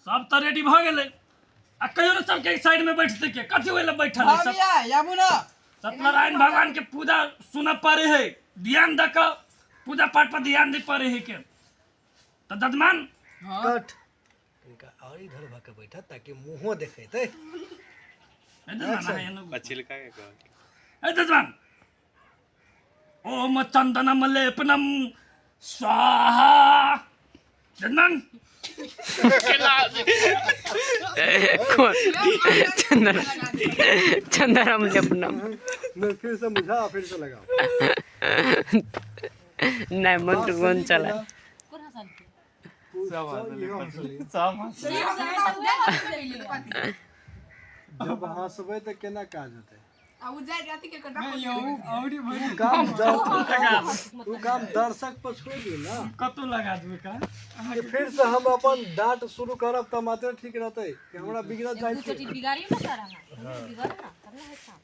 सब तो रेडी भ गेले आ कहियो न सब के साइड में बैठते के कथि होइले बैठल है सब याबू ना सत्यनारायण भगवान के पूजा सुन पड़े है ध्यान दे के पूजा पाठ पर ध्यान दे पड़े है के तो जजमान कट इनका और इधर भाके बैठा ताकि मुंहो देखेते छिलका के कह ए जजमान ओम चंदनम लेपनम स्वाहा जजमान चंदनम लेपनम मैं फिर से मुझा फिर से लगाओ नहीं मन तो कौन चला जब हंसबे तो केना काज होते काम दर्शक पर छोड़ दी ना कतो लगा देबे का कि फिर से हम अपन डांट शुरू करब त मात्र ठीक रहते कि हमरा बिगड़ जाय छै बिगाड़ी ना सारा बिगाड़ ना करना है काम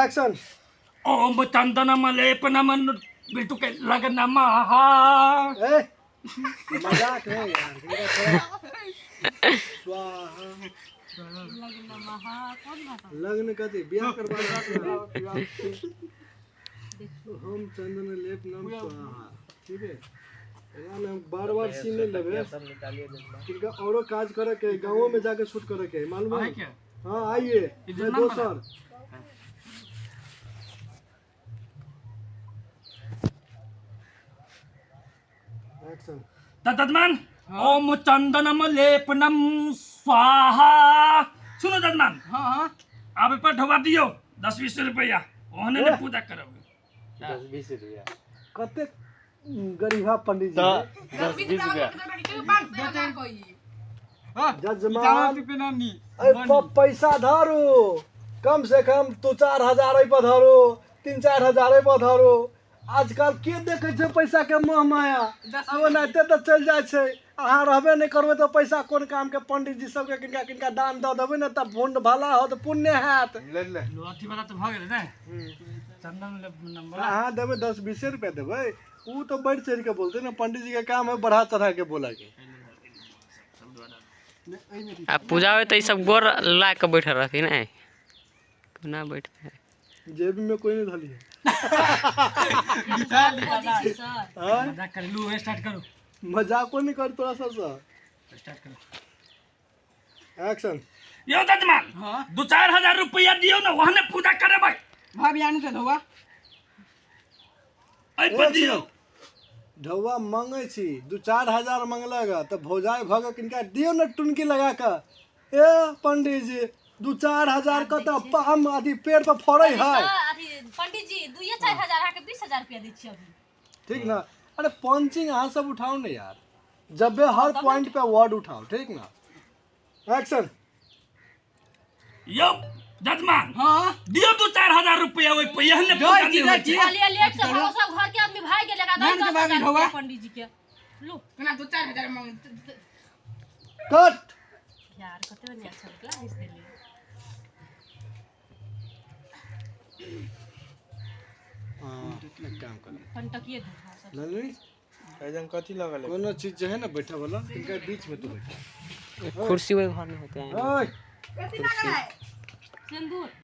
एक्शन ओम चंदनम लेपनम बिल्टू के लगना महा ए मजाक है यार स्वाहा लगना महा कौन भाषा लग्न कथी बियाह करवा हम चंदन लेप नाम स्वाहा ठीक है एकरा में बार बार सीन नहीं लगे इनका औरो काज करे के गांवों में जाके शूट करे के मालूम है क्या हां आइए मैं दोसर एक्शन जजमान ओम चंदनम लेपनम स्वाहा सुनो जजमान हां हां आप पर ढवा दियो 10-20 रुपया ओहने ने पूजा करब 10-20 रुपया कते गरीबा पंडित जी 10-20 रुपया जजमान पे नानी पैसा धरो कम से कम तो 4,000 पर धरो 3-4,000 पर धरो आजकल के देखे छै पैसा के मोह माया अब नाते तो चल जाय छै अहाँ रहबे नहीं करबे तो पैसा कोन काम के पंडित जी सब के किनका किनका दान द देबे न त पुण्य भला हो तो पुण्य हैत ले ले लोठी वाला तो भ गेल ने चंदन लेपनम वाला अहाँ देबे 10-20 रुपया देबे ऊ तो बढ़ चढ़ के बोलते ना पंडित जी के काम है बढ़ा चढ़ा के बोला के आ पूजा हो तो ये सब गोर ला के बैठल रहती ना ना बैठे जेब में कोई नहीं धली है हाँ? मजाक कर लू स्टार्ट करो मजाक नहीं कर थोड़ा सा स्टार्ट करो एक्शन यो जजमान हां 2-4 हजार रुपया दियो ना वहने पूजा करे भाई भाभी आने से धोवा ऐ पर दियो ढौआ मांगे छी 2-4 हजार मांगलेगा तो भौजाई भग किनका दियो ना टुनकी लगा के ए पंडित जी 2-4 हजार का तो हम आदि पेड़ पर फड़े है पंडित जी 2-4 हजार आके 20,000 रुपया दै छी अभी ठीक ना अरे पंचिंग अहाँ सब उठाओ ना यार जब भी हर पॉइंट पे वर्ड उठाओ ठीक ना एक्शन यो जजमान हां दियो 2-4 हजार रुपया ओइ पे यहने पूजा नहीं होय छै खाली लेट से भरोसा घर के आदमी भाग गेले का नाम के बाबी ढौआ। पंडित जी के लो कना 2-4 हजार मांग कट यार कते बढ़िया अच्छा निकला इस दिल्ली काम कर पंटकिए दूधा सब ललनी ऐजन कथी लगल है कोनो चीज जो है ना बैठा वाला इनका बीच में तो बैठा कुर्सी वही घर में होते हैं ओए सिंदूर